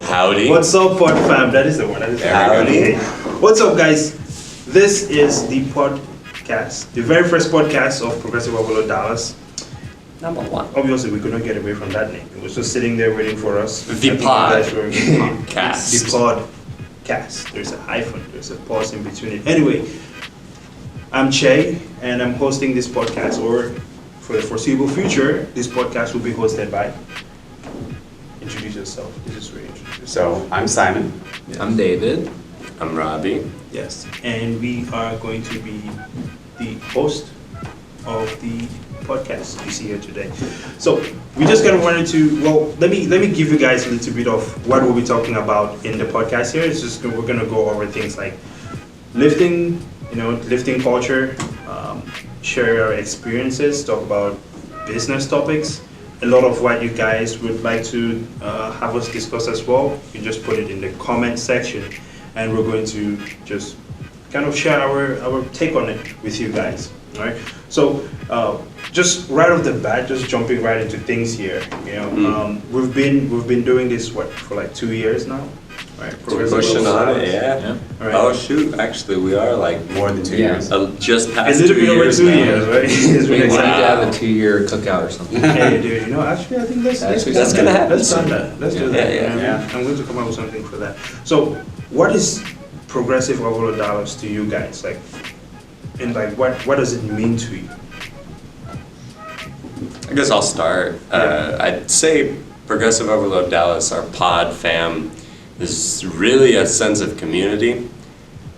Howdy. What's up, Pod Fam? That is the one. That is the Howdy. one. What's up, guys? This is the podcast, the very first podcast of Progressive Overload Dallas. Number one. Obviously, we could not get away from that name. It was just sitting there waiting for us. The I think pod. you guys were- Cast. The podcast. There's a hyphen. There's a pause in between it. Anyway, I'm Che, and I'm hosting this podcast. Or for the foreseeable future, this podcast will be hosted by. Introduce yourself. This is where you introduce yourself. So I'm Simon. I'm David. I'm Robbie. Yes, and we are going to be the host of the podcast you see here today. So we just kind of wanted to, well, let me give you guys a little bit of what we'll be talking about in the podcast here. It's just we're gonna go over things like lifting, lifting culture, share our experiences, talk about business topics. A lot of what you guys would like to have us discuss as well, you just put it in the comment section, and we're going to just kind of share our take on it with you guys. All right. So just right off the bat, just jumping right into things here. We've been doing this for like 2 years now, right? We're pushing on it, yeah. All right. Oh shoot, actually we are like More than 2 Yeah. years. just A past little 2 bit over years 2 now. years, right? It's We really need to exciting. have a 2-year cookout or something. Hey, dude, actually, I think let's Actually, do that's that. gonna happen Let's do soon. that. Let's do Yeah. that. Yeah, yeah. I'm going to come up with something for that. So, what is Progressive Overload Dallas to you guys? What does it mean to you? I guess I'll start. I'd say Progressive Overload Dallas, our pod fam, is really a sense of community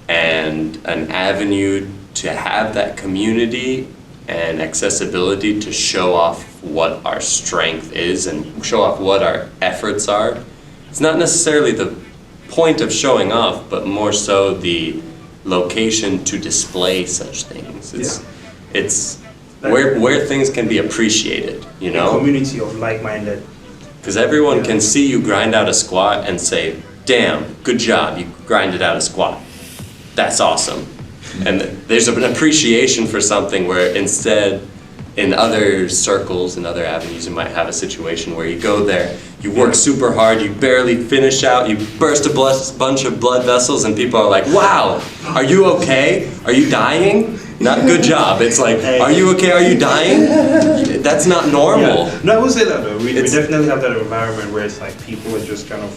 and an avenue to have that community and accessibility to show off what our strength is and show off what our efforts are. It's not necessarily the point of showing off, but more so the location to display such things. It's where things can be appreciated, you A know? community of like-minded. Because everyone Yeah. can see you grind out a squat and say, damn, good job, you grinded out a squat. That's awesome. And there's an appreciation for something where instead, in other circles and other avenues, you might have a situation where you go there, you work super hard, you barely finish out, you burst a bunch of blood vessels, and people are like, wow, are you okay? Are you dying? Not good job. It's like, are you okay? Are you dying? That's not normal. Yeah. No, I will say that though. We It's- definitely have that environment where it's like people are just kind of,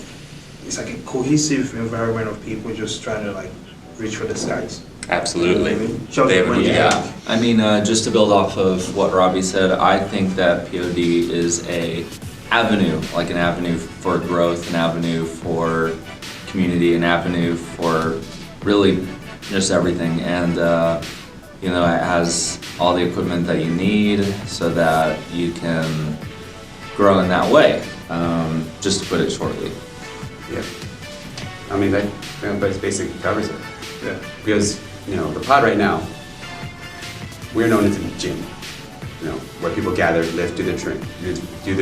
it's like a cohesive environment of people just trying to like reach for the skies. Absolutely. Sure. David, what do you Yeah, got? I mean, just to build off of what Robbie said, I think that POD is an avenue for growth, an avenue for community, an avenue for really just everything. And, it has all the equipment that you need so that you can grow in that way, just to put it shortly. Yeah. I mean, that basically covers it. Yeah. Because, the pod right now, we're known as a gym. Where people gather, lift, do their train, do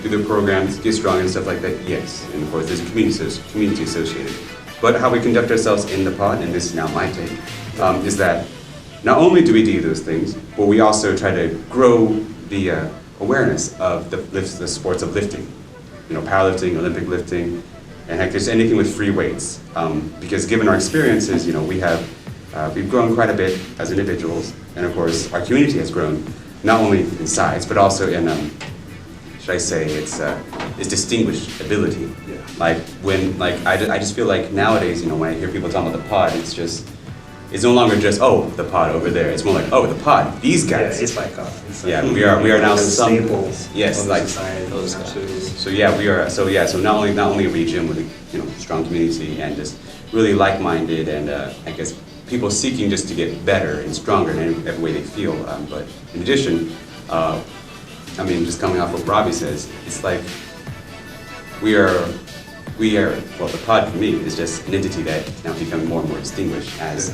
their programs, get strong and stuff like that. Yes, and of course there's a community associated. But how we conduct ourselves in the pod, and this is now my take, is that not only do we do those things, but we also try to grow the awareness of the sports of lifting. Powerlifting, Olympic lifting, and heck, just anything with free weights. Because given our experiences, we've grown quite a bit as individuals, and of course our community has grown not only in size but also in its distinguished ability. Yeah. I just feel like nowadays, when I hear people talking about the pod, it's no longer just the pod over there. It's more like the pod, these guys. Yeah, it's like Yeah, we are now the some staples yes, of like society. those guys. Absolutely. so yeah, we are. So not only are we a gym with a strong community and just really like-minded and I guess people seeking just to get better and stronger in every way they feel. But in addition, just coming off what Robbie says, it's like we are. Well, the pod for me is just an entity that is now becoming more and more distinguished as,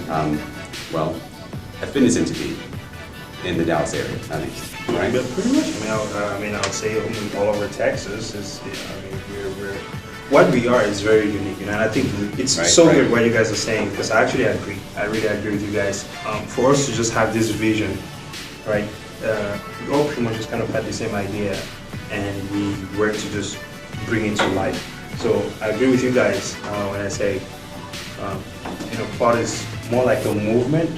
a fitness entity in the Dallas area, at least. Right? But pretty much. I would say all over Texas is. We're what we are is very unique, and I think it's Right, so right. good what you guys are saying because I actually agree. I really agree with you guys. For us to just have this vision, right? We all pretty much just kind of had the same idea, and we work to just bring it to life. So I agree with you guys when I say, pod is more like a movement,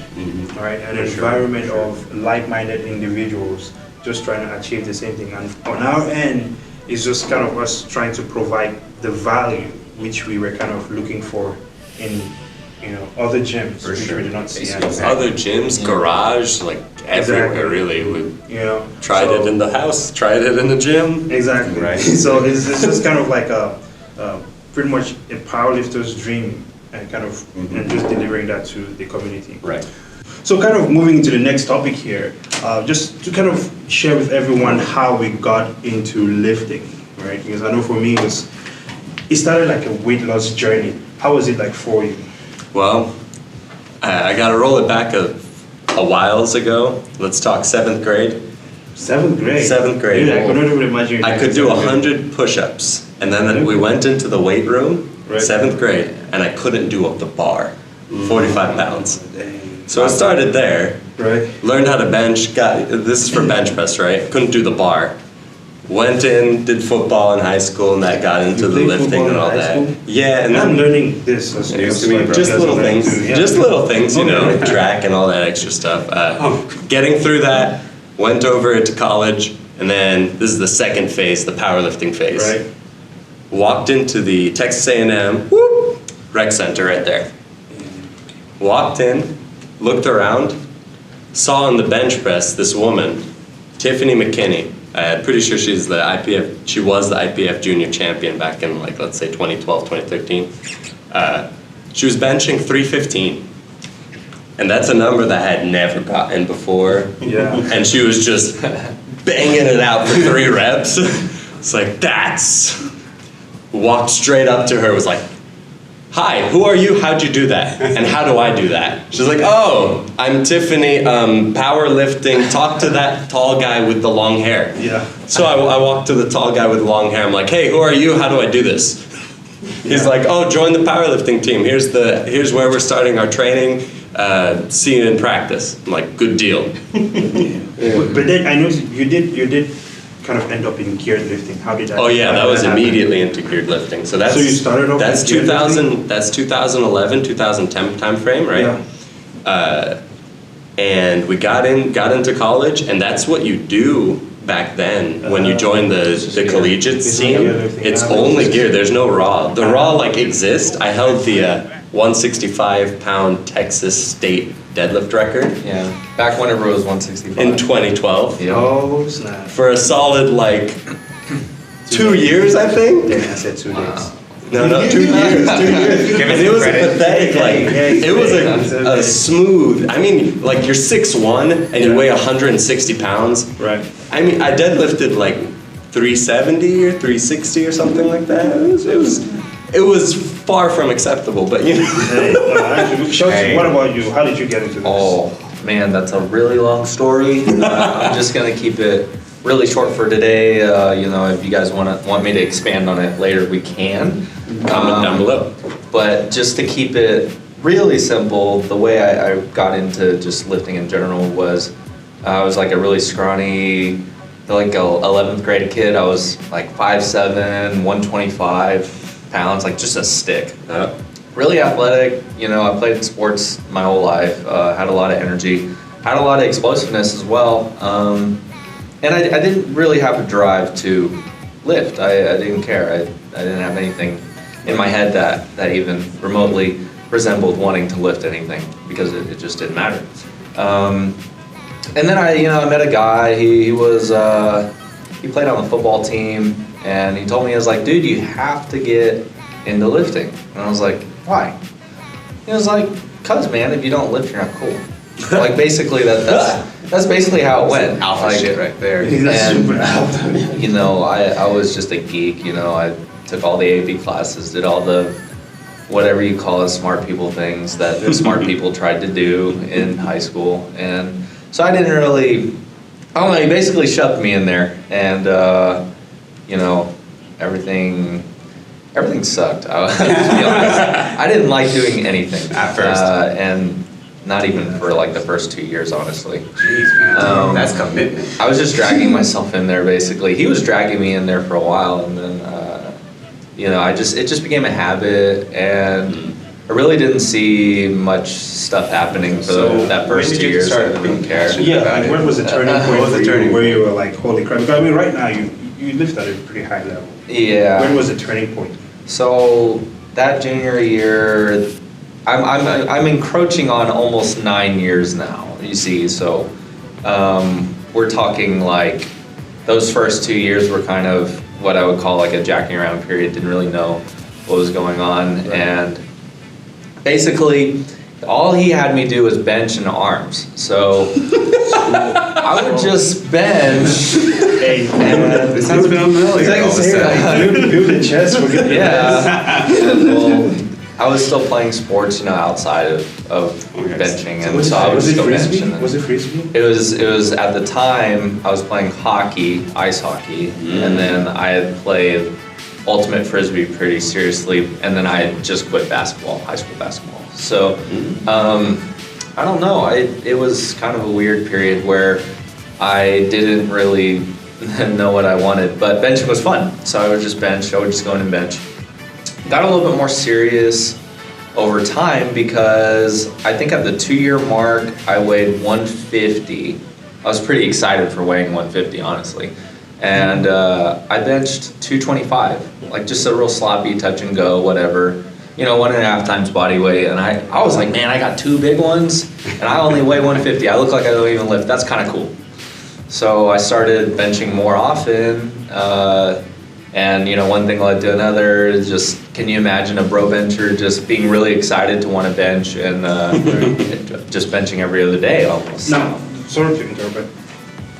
all right, an environment of like-minded individuals just trying to achieve the same thing. And on our end, it's just kind of us trying to provide the value which we were kind of looking for in other gyms, which we did not see. Other gyms, garage, like everywhere really. We tried it in the house, tried it in the gym. Exactly. Right. So it's just kind of like pretty much a powerlifter's dream, and kind of and just delivering that to the community. Right. So kind of moving into the next topic here, just to kind of share with everyone how we got into lifting, right? Because I know for me it started like a weight loss journey. How was it like for you? Well, I got to roll it back a whiles ago. Let's talk 7th grade. 7th grade? 7th grade. Dude, I could not even imagine. I could do 100 push-ups, and then we went into the weight room, Right. 7th grade, and I couldn't do up the bar, 45 pounds. Dang. So I started there, Right. learned how to bench, this is for bench press, right? Couldn't do the bar. Went in, did football in high school, and that got into You the played lifting football and in all high that. school? Yeah, and I'm then learning this as News to me, bro. just little things, just little things, Okay. track and all that extra stuff. Getting through that, went over to college, and then this is the second phase, the powerlifting phase. Right. Walked into the Texas A&M rec center right there. Walked in, looked around, saw on the bench press this woman, Tiffany McKinney. I'm pretty sure she was the IPF junior champion back in let's say 2012, 2013. She was benching 315. And that's a number that I had never gotten before. Yeah. And she was just banging it out for 3 reps. It's like, walked straight up to her, was like, "Hi, who are you? How'd you do that? And how do I do that?" She's like, "Oh, I'm Tiffany, powerlifting. Talk to that tall guy with the long hair." Yeah. So I walked to the tall guy with the long hair. I'm like, "Hey, who are you? How do I do this?" He's like, "Oh, join the powerlifting team. Here's where we're starting our training. See you in practice." I'm like, "Good deal." But then I noticed you did kind of end up in geared lifting. How did that? Oh yeah, how that did was happen? immediately into geared lifting. So that's So you started off that's with geared 2000. That's 2011, 2010 time frame, right? Yeah. And we got into college, and that's what you do back then when you join the collegiate It's team. only gearlifting. It's Yeah, only it's- gear. There's no raw. The raw exists. I held the 165-pound Texas state deadlift record Yeah, back whenever it was 165. in 2012 Yeah. Oh snap! for a solid 2 years, I think. Then I said 2 days. No, 2 years. 2 years. Give And us it was credit. pathetic. It was a smooth. I mean, you're 6'1" and you weigh 160 pounds. Right. I mean, I deadlifted 370 or 360 or something like that. It was far from acceptable, but Hey, actually, Shelton, Hey. what about you? How did you get into this? Oh man, that's a really long story. I'm just gonna keep it really short for today. If you guys want me to expand on it later, we can. comment down below. But just to keep it really simple, the way I got into just lifting in general was I was like a really scrawny, like a 11th grade kid. I was like 5'7", 125 pounds, like just a stick. Really athletic, I played in sports my whole life, had a lot of energy, had a lot of explosiveness as well. And I didn't really have a drive to lift. I didn't care. I didn't have anything in my head that even remotely resembled wanting to lift anything because it just didn't matter. And then I met a guy. He played on the football team, and he told me, he was like, "Dude, you have to get into lifting." And I was like, "Why?" He was like, "Cause man, if you don't lift, you're not cool." Like basically that's basically how it went. Alpha shit right there. That's And, super alpha. I was just a geek, I took all the AP classes, did all the whatever you call it, smart people things that the smart people tried to do in high school. And so I didn't really, I don't know, he basically shoved me in there, and everything sucked. To be honest. I didn't like doing anything At first. and not even for like the first 2 years, honestly. Jeez, man. That's commitment. I was just dragging myself in there, basically. He was dragging me in there for a while, and then it just became a habit, and I really didn't see much stuff happening for So, that first when did 2 you years. I start didn't being care. passionate? Yeah, about like it. when was the turning point What was the for you turning where point? you were like, holy crap? Because I mean, right now you lift at a pretty high level. Yeah. When was the turning point? So that junior year, I'm encroaching on almost 9 years now. You see, so we're talking like those first 2 years were kind of what I would call like a jacking around period. Didn't really know what was going on, Right. and basically all he had me do was bench and arms. So I would just bench. Hey, This sounds familiar. It's like all of a saying, sudden. like, build a chest, forget the Yeah. Well, I was still playing sports, outside of Okay. benching, and Was so I would was just it go bench. frisbee? And then- Was it frisbee? It was at the time I was playing hockey, ice hockey, and then I had played ultimate frisbee pretty seriously, and then I had just quit basketball, high school basketball. So I don't know. It was kind of a weird period where I didn't really know what I wanted, but benching was fun. So I would just bench. I would just go in and bench. Got a little bit more serious over time because I think at the 2-year mark I weighed 150. I was pretty excited for weighing 150, honestly. And I benched 225, like just a real sloppy touch and go, whatever. 1.5 times body weight. And I was like, man, I got 2 big ones and I only weigh 150. I look like I don't even lift. That's kind of cool. So I started benching more often. And one thing led to another. Just, can you imagine a bro bencher just being really excited to want to bench and just benching every other day almost? Now, sorry to interrupt, but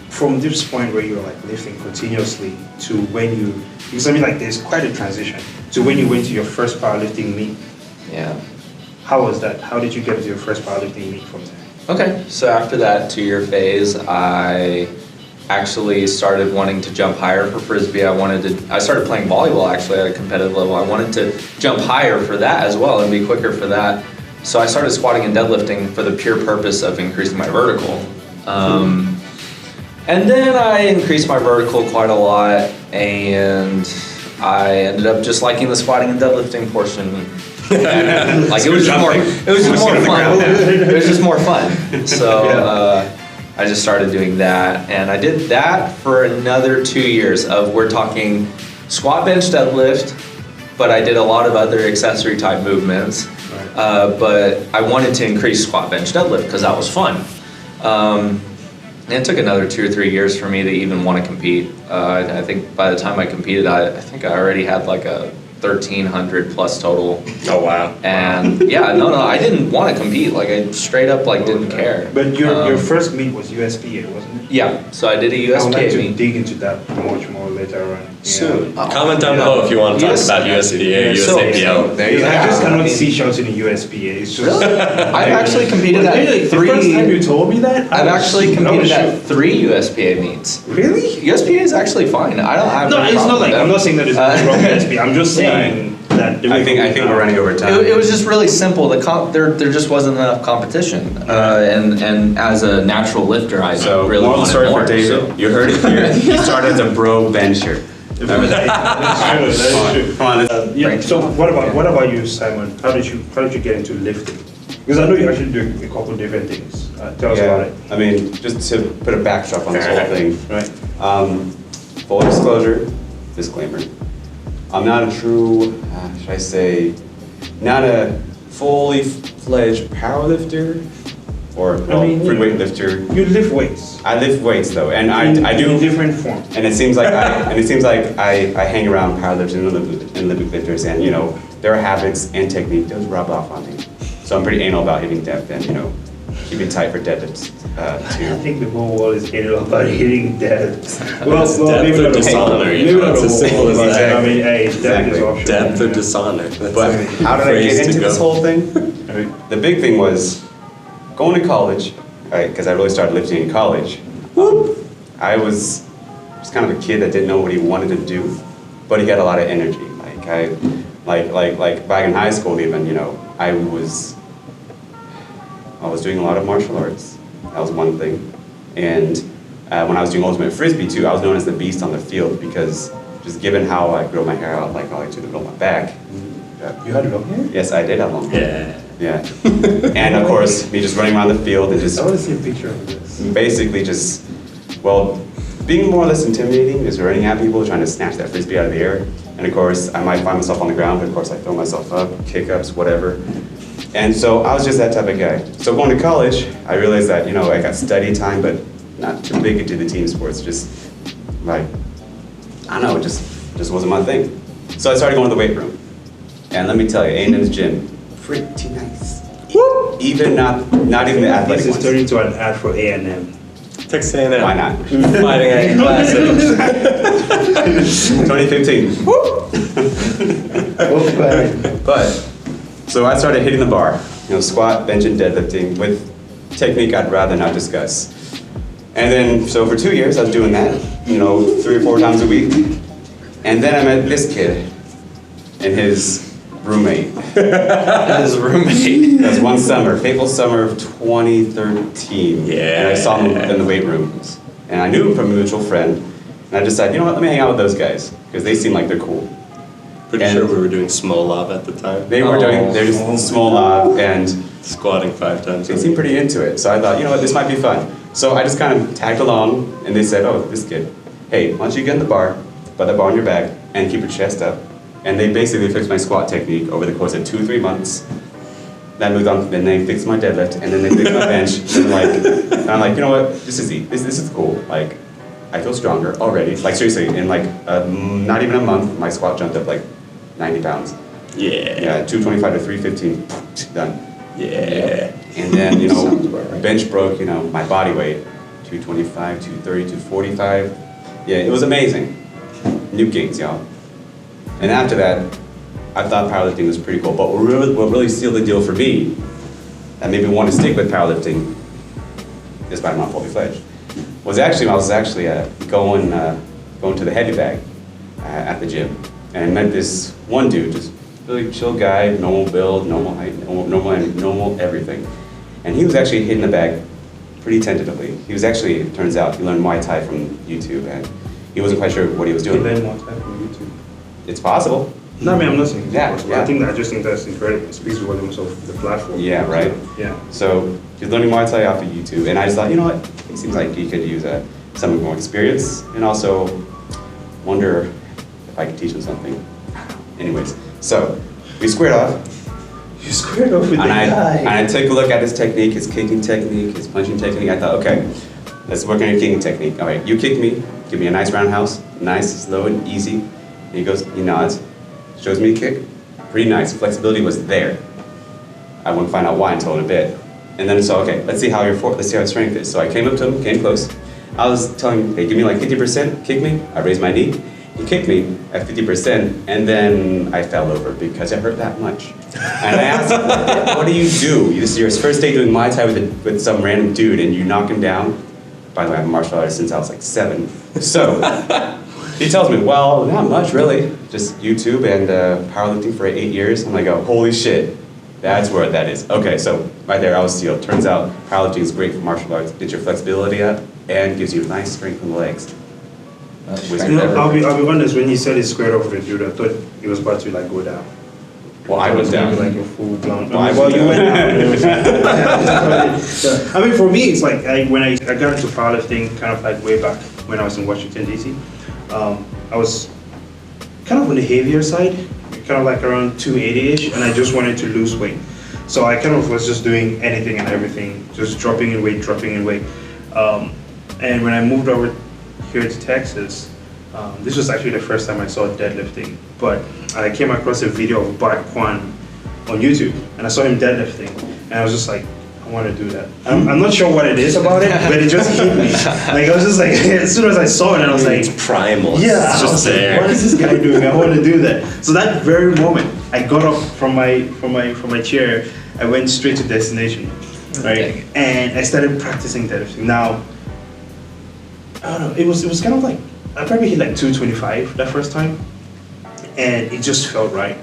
from this point where you're like lifting continuously to when you, because I mean like there's quite a transition to when you went to your first powerlifting meet. Yeah. How was that? How did you get to your first powerlifting meet from there? Okay, so after that 2-year phase, I actually started wanting to jump higher for frisbee. I started playing volleyball actually at a competitive level. I wanted to jump higher for that as well and be quicker for that. So I started squatting and deadlifting for the pure purpose of increasing my vertical. And then I increased my vertical quite a lot, and I ended up just liking the squatting and deadlifting portion. Like it was just more fun. It was just more fun. So I just started doing that, and I did that for another 2 years we're talking squat, bench, deadlift, but I did a lot of other accessory type movements. But I wanted to increase squat, bench, deadlift because that was fun. And it took another 2 or 3 years for me to even want to compete. I think by the time I competed, I think I already had like a 1,300 plus total. Oh wow. And yeah, no, I didn't want to compete. Like I straight up like didn't care. But your first meet was USPA, wasn't it? Yeah, so I did a I would like USPA to meet. dig into that much more later on. Soon. Yeah. Comment down below if you want to talk Yes. about USDA, So- USAPL. There you I just go. cannot I mean- see shots in the USPA. It's just Really? I've actually competed Well, at really, the first time 3. you told me that, I I've was- actually I was competed at shocked. 3 USPA meets. Really? USPA is actually fine. I don't have No, any it's not problem like with I'm them. not saying that it's nothing wrong with USPA. I'm just saying that. I think we're running over time. It was just really simple. There just wasn't enough competition, and as a natural lifter, I So, really moral wanted story more. for David. so- You heard it here. He started as a bro bencher. Remember that? That's true. That's true. Come on, let's. Yeah. So what about you, Simon? How did you get into lifting? Because I know you actually do a couple different things. Tell us about it. I mean, just to put a backdrop on this whole thing. Right. Full disclosure, disclaimer. I'm not a true, should I say, not a fully fledged powerlifter or free weight lifter. You lift weights. I lift weights though, and I do. in different forms. And it seems like I hang around powerlifters and Olympic lifters, and their habits and technique does rub off on me. So I'm pretty anal about hitting depth and keeping tight for deadlifts I too. think the whole world is hated about hitting depth. It's depth or dishonor, maybe not it's the as whole simple world, as but that. I mean, hey, depth Exactly. is optional. Depth or Yeah. dishonor. That's But a how did I phrase get to into go. this whole thing? Right. The big thing was going to college, because I really started lifting in college. I was just kind of a kid that didn't know what he wanted to do, but he had a lot of energy. Like back in high school even, I was doing a lot of martial arts. That was one thing. And when I was doing ultimate frisbee too, I was known as the beast on the field because just given how I grow my hair out, like all the way to the middle of my back. You had long hair? Yes, I did have long hair. Yeah. Yeah. And of course, me just running around the field and just I want to see a picture of this. basically just, well, being more or less intimidating, just running at people, trying to snatch that frisbee out of the air. And of course, I might find myself on the ground, but of course I throw myself up, kick-ups, whatever. And so I was just that type of guy. So going to college, I realized that, you know, I got study time, but not too big into the team sports. Just like, I don't know, it just wasn't my thing. So I started going to the weight room. And let me tell you, A&M's gym, pretty nice. Even not even the athletic This is ones. turning into an ad for A&M. Texas A&M. Why not? Fighting Irish Classic. 2015. But, so I started hitting the bar, you know, squat, bench, and deadlifting with technique I'd rather not discuss. And then, so for 2 years I was doing that, you know, 3 or 4 times a week. And then I met this kid and his roommate. His roommate. That was one summer, fateful summer of 2013. Yeah. And I saw him in the weight rooms. And I knew him from a mutual friend. And I decided, you know what, let me hang out with those guys, because they seem like they're cool. Pretty And- sure we were doing Smolov at the time. They were doing, they're just small and Squatting 5 times. they seemed pretty into it. So I thought, you know what, this might be fun. So I just kind of tagged along, and they said, oh, this kid, hey, why don't you get in the bar, put that bar on your back, and keep your chest up. And they basically fixed my squat technique over the course of 2 or 3 months. Then moved on, then they fixed my deadlift, and then they fixed my bench. And I'm like, you know what, this is cool. Like, I feel stronger already. Like seriously, in like not even a month, my squat jumped up like 90 pounds. Yeah. Yeah, 225 to 315, done. Yeah. And then, you Sounds know, about right. bench broke, you know, my body weight, 225, 230, 245. Yeah, it was amazing. New gains, y'all. And after that, I thought powerlifting was pretty cool. But what really sealed the deal for me, that made me want to stick with powerlifting, despite I'm not fully fledged, was actually, I was actually going to the heavy bag at the gym. And I met this one dude, just really chill guy, normal build, normal height, normal everything. And he was actually hitting the bag pretty tentatively. He was actually, it turns out, he learned Muay Thai from YouTube, and he wasn't quite sure what he was You doing. learn more time from YouTube. It's possible. No, I mean, I'm not saying it's Yeah, impossible. yeah. I just think that's incredible. It speaks volumes of the platform. Yeah, right? Yeah. So he's learning Muay Thai off of YouTube, and I just thought, you know what? It seems like he could use some more experience, and also wonder if I could teach him something. Anyways, so we squared off, You squared off with and the I guy. took a look at his technique, his kicking technique, his punching technique. I thought, okay, let's work on your kicking technique. All right, you kick me, give me a nice roundhouse, nice, slow and easy. And he goes, he nods, shows me a kick, pretty nice. Flexibility was there. I wouldn't find out why until in a bit. And then so, okay, let's see how let's see how his strength is. So I came up to him, came close. I was telling him, hey, give me like 50%, kick me. I raised my knee. He kicked me at 50%, and then I fell over because it hurt that much. And I asked him, what do you do? This is your first day doing Muay Thai with some random dude, and you knock him down. By the way, I'm a martial artist since I was like 7. So he tells me, well, not much really. Just YouTube and powerlifting for 8 years. I'm like, oh, holy shit. That's where that is. Okay, so right there, I was sealed. Turns out powerlifting is great for martial arts. Gets your flexibility up and gives you nice strength in the legs. You know, I'll be honest, when he said he squared off with the dude, I thought he was about to like go down. Well, I was down. Like a full blown. Well, I well, was you went down. down. I mean, for me, it's like when I got into powerlifting, kind of like way back when I was in Washington D.C. I was kind of on the heavier side, kind of like around 280-ish, and I just wanted to lose weight. So I kind of was just doing anything and everything, just dropping in weight. And when I moved over here to Texas, this was actually the first time I saw deadlifting, but I came across a video of Bart Kwan on YouTube, and I saw him deadlifting, and I was just like, I want to do that. I'm not sure what it is about it, but it just hit me. Like I was just like, as soon as I saw it, I was like, It's primal. yeah, It's I was just like, there. what is this guy doing? I want to do that. So that very moment, I got up from my chair. I went straight to destination, right? And I started practicing deadlifting. Now, I don't know. It was kind of like I probably hit like 225 that first time, and it just felt right.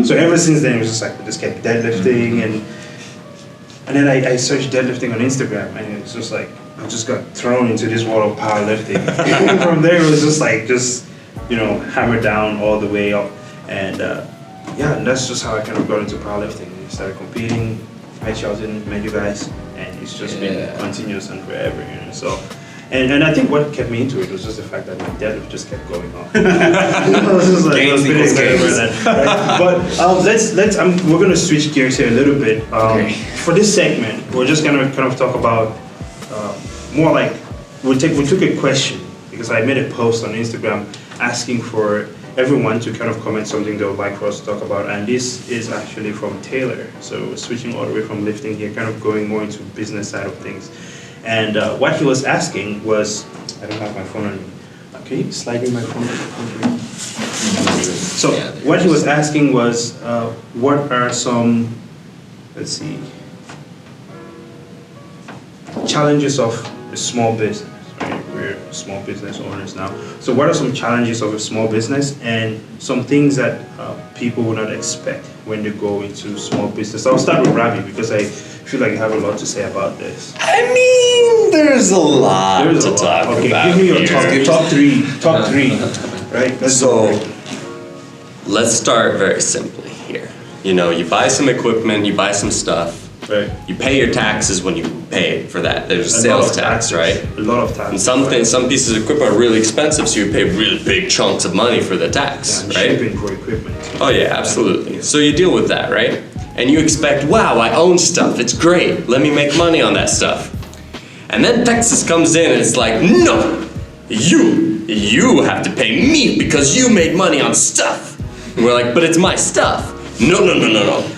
So ever since then, it was just like I just kept deadlifting and then I searched deadlifting on Instagram, and it's just like I just got thrown into this world of powerlifting. And from there, it was just like hammer down all the way up. And and that's just how I kind of got into powerlifting. I started competing, I shouted, met you guys, and it's just been continuous and forever. So. And I think what kept me into it was just the fact that my deadlift just kept going up. I was just like, I was pretty excited about that, right? But we're gonna switch gears here a little bit. For this segment, we're just gonna kind of talk about more like we took a question because I made a post on Instagram asking for everyone to kind of comment something they would like for us to talk about, and this is actually from Taylor. So switching all the way from lifting here, kind of going more into business side of things. And what he was asking was, I don't have my phone on me. Can you slide in my phone? So what he was asking was, what are some, let's see, challenges of a small business, right? We're small business owners now. So what are some challenges of a small business and some things that people would not expect when they go into small business? I'll start with Ravi because I feel like you have a lot to say about this. I mean, there's a lot to talk about. Give me your top three, right? Let's start very simply here. You buy some equipment, you buy some stuff. Right. You pay your taxes when you pay for that. There's a sales tax, right? A lot of tax. And some pieces of equipment are really expensive, so you pay really big chunks of money for the tax, right? Shipping for equipment. Oh yeah, absolutely. So you deal with that, right? And you expect, wow, I own stuff. It's great. Let me make money on that stuff. And then Texas comes in and it's like, no, you have to pay me because you made money on stuff. And we're like, but it's my stuff. No.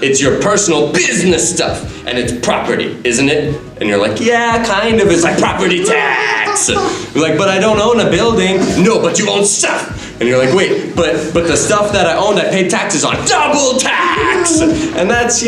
It's your personal business stuff. And it's property, isn't it? And you're like, yeah, kind of. It's like property tax. We're like, but I don't own a building. No, but you own stuff. And you're like, wait, but the stuff that I owned, I paid taxes on. Double tax! And that's,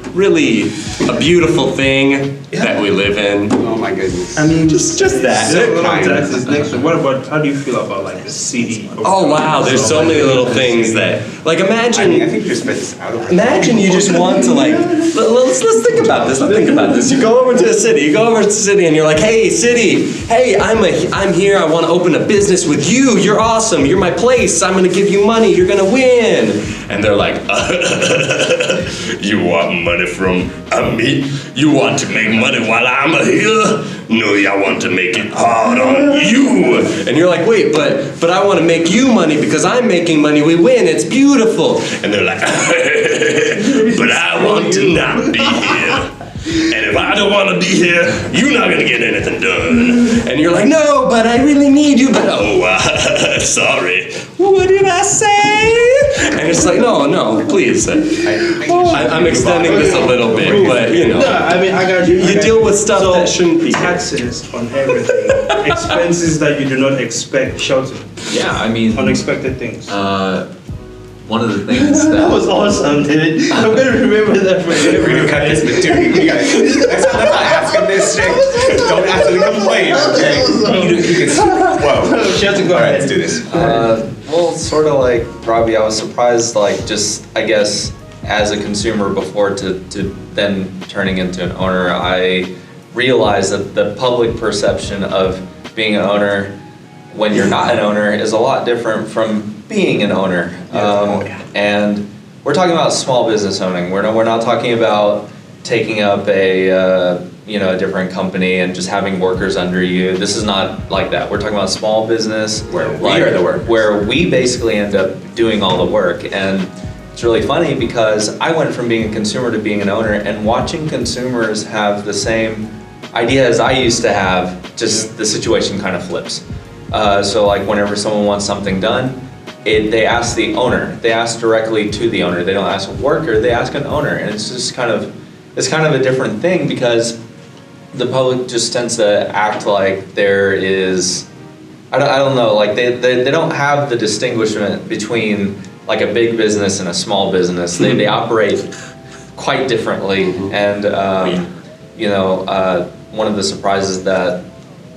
really a beautiful thing that we live in. Oh my goodness. I mean, just that. Taxes next. What about? How do you feel about like the city? Oh wow, there's so many little things that, like, imagine. I think you just spent this out of. Imagine you just want to let's think about this. Let's think about this. You go over to the city. And you're like, hey city, hey, I'm here. I want to open a business with you. You're awesome. You're my place. I'm gonna give you money. You're gonna win. And they're like, you want money from me? You want to make money while I'm here? No, I want to make it hard on you. And you're like, wait, but I want to make you money because I'm making money. We win. It's beautiful. And they're like, but I want to not be here. And if I don't want to be here, you're not going to get anything done. And you're like, no, but I really need you. But sorry. What did I say? And it's like, no, please. I'm extending this a little bit, but No, I mean, I got you. You deal with stuff that shouldn't be. Taxes on everything. Expenses that you do not expect. Shelter. Yeah, I mean, Unexpected things. one of the things that That was awesome, dude. I'm gonna remember that We're forever. gonna cut this, but dude, you gotta. Let's not ask him this shit. Don't ask him to complain, okay? Whoa. Shelter, go All right, ahead. let's do this. well, sort of like Robbie, I was surprised, like, just, I guess, as a consumer before to then turning into an owner, I realized that the public perception of being an owner when you're not an owner is a lot different from being an owner. And we're talking about small business owning. We're not talking about taking up a different company and just having workers under you. This is not like that. We're talking about small business Where we are the workers. where we basically end up doing all the work. And it's really funny because I went from being a consumer to being an owner, and watching consumers have the same idea as I used to have, just the situation kind of flips. So like whenever someone wants something done, they ask the owner. They ask directly to the owner. They don't ask a worker, they ask an owner. And it's just kind of a different thing because the public just tends to act like there is, I don't know, like they don't have the distinguishment between like a big business and a small business. They operate quite differently. And one of the surprises that,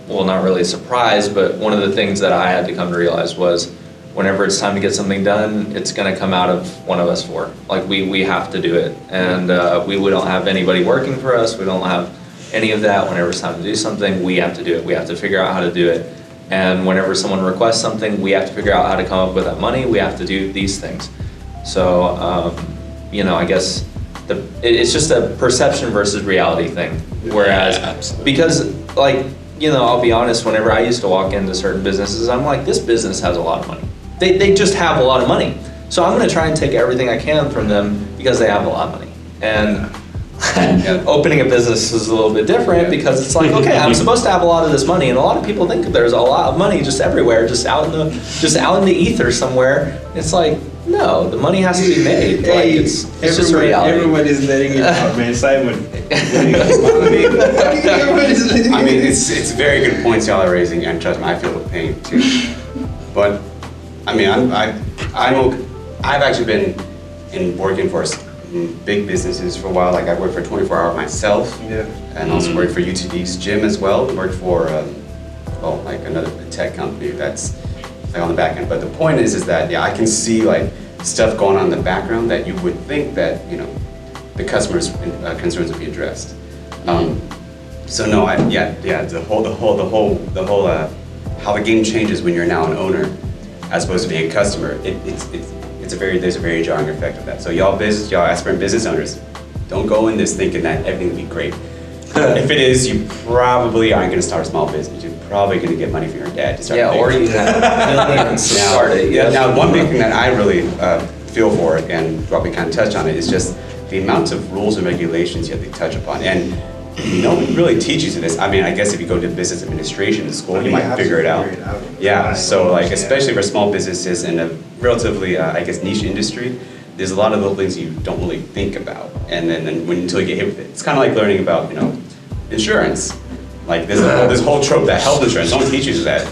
well, not really a surprise, but one of the things that I had to come to realize was whenever it's time to get something done, it's going to come out of one of us four. Like we have to do it. And we don't have anybody working for us. We don't have any of that. Whenever it's time to do something, we have to do it. We have to figure out how to do it. And whenever someone requests something, we have to figure out how to come up with that money. We have to do these things. So, you know, I guess it's just a perception versus reality thing. Whereas, Yeah, absolutely. because like, you know, I'll be honest, whenever I used to walk into certain businesses, I'm like, this business has a lot of money. They just have a lot of money. So I'm gonna try and take everything I can from them because they have a lot of money. And opening a business is a little bit different because it's like, okay, I'm supposed to have a lot of this money, and a lot of people think there's a lot of money just everywhere, just out in the ether somewhere. It's like, no, the money has to be made. Like it's just a reality. Everyone is letting it out, man. Simon. I mean, it's very good points y'all are raising, and trust me, I feel the pain too. But I mean, I've actually been in working for big businesses for a while. Like I worked for 24 Hour myself, Yeah. and also worked for UTD's gym as well. Worked for like another tech company that's like on the back end. But the point is that yeah, I can see like stuff going on in the background that you would think that the customers' concerns would be addressed. So no, the whole how the game changes when you're now an owner as opposed to being a customer. There's a very jarring effect of that. So y'all aspirant business owners, don't go in this thinking that everything will be great. If it is, you probably aren't going to start a small business. You're probably going to get money from your dad to start. Yeah, or you have to start it. Yeah. Now, one big thing that I really feel for, and probably kind of touched on it, is just the amount of rules and regulations you have to touch upon. And no one really teaches you this. I mean, I guess if you go to business administration in school, you might figure it out. Yeah. So, like, especially for small businesses in a relatively, I guess, niche industry, there's a lot of little things you don't really think about, and then until you get hit with it, it's kind of like learning about insurance. Like this whole trope that health insurance, no one teaches you that.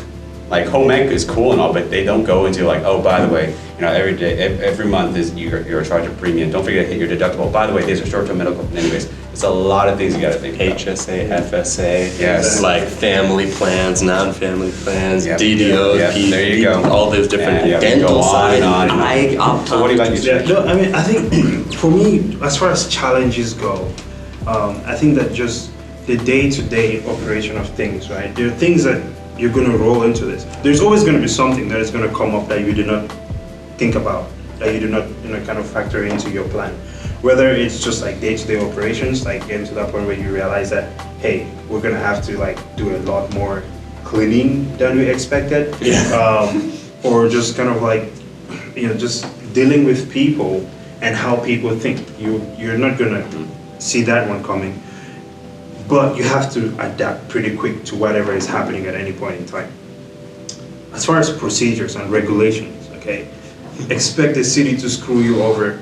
Like home ec is cool and all, but they don't go into like, oh, by the way, every month is you're charged a premium. Don't forget to hit your deductible. By the way, these are short-term medical. Anyways, it's a lot of things you got to think about. HSA, FSA, Yes. like family plans, non-family plans, Yep. DDOs, Yep, there you go. all those different Yeah, dental go on side, and on and on. eye, So what about you, Yeah, Jay? no, I mean, I think for me, as far as challenges go, I think that just the day-to-day operation of things, right? There are things that you're going to roll into this. There's always going to be something that is going to come up that you did not think about, that you do not, kind of factor into your plan. Whether it's just like day-to-day operations, like getting to that point where you realize that, hey, we're going to have to like do a lot more cleaning than we expected. Yeah. Or just kind of like, just dealing with people and how people think. You're not gonna see that one coming, but you have to adapt pretty quick to whatever is happening at any point in time. As far as procedures and regulations, okay, expect the city to screw you over.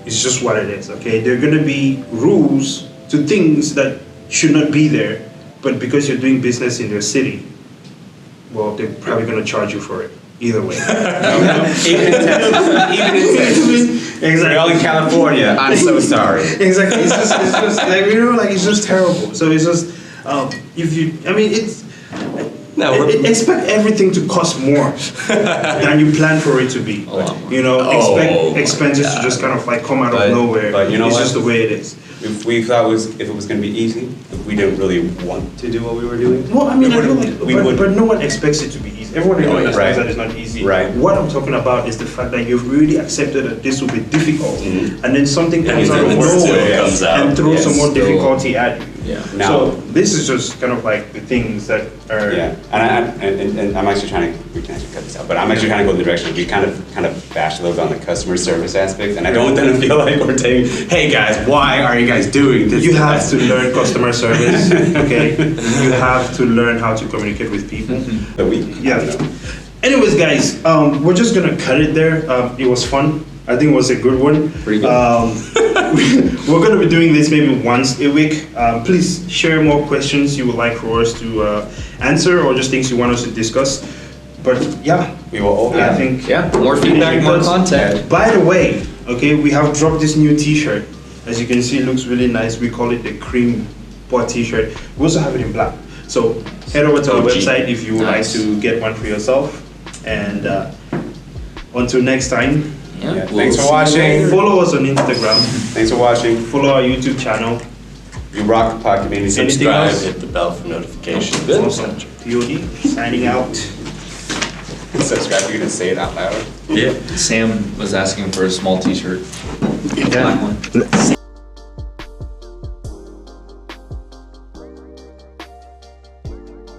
It's just what it is, okay? There are gonna be rules to things that should not be there, but because you're doing business in their city, well, they're probably gonna charge you for it. Either way. Even in Texas. Exactly. We're all in California. I'm so sorry. Exactly. It's just like it's just terrible. So it's just expect everything to cost more than you plan for it to be. A lot more. Expect expenses to just kind of like come out of nowhere. But you know it's what? just the way it is. If we thought if it was going to be easy, if we didn't really want to do what we were doing. Well, I mean, I feel we like, would. but no one expects it to be easy. Everyone understands Right. that it's not easy. Right. What I'm talking about is the fact that you've really accepted that this will be difficult, Mhm. and then something comes out of then it still nowhere comes out. and throws some Yes. more difficulty at you. Yeah. Now- So this is just kind of like the things that are. Yeah, and I'm actually trying to, we can actually cut this out, but I'm actually trying to go in the direction of we kind of bash a little bit on the customer service aspect, and I don't want them to feel like we're saying, hey guys, why are you guys doing this? You have to learn customer service, okay? You have to learn how to communicate with people. But we, Yeah. Anyways, guys, we're just gonna cut it there. It was fun. I think it was a good one. Pretty good. We're gonna be doing this maybe once a week. Please share more questions you would like for us to answer, or just things you want us to discuss. But yeah, we will, I think. Yeah, more feedback, more content. By the way, okay, we have dropped this new T-shirt. As you can see, it looks really nice. We call it the Cream Pot T-shirt. We also have it in black. So head over to our OG. website if you would like Nice. to get one for yourself. And until next time, Yeah, thanks for watching. follow us on Instagram, Thanks for watching. follow our YouTube channel. You rock Pod Community. Anything Subscribe, else? hit the bell for notifications. Awesome. TOD signing out. subscribe, you're gonna say it out loud. Yeah. Sam was asking for a small t-shirt. Black one.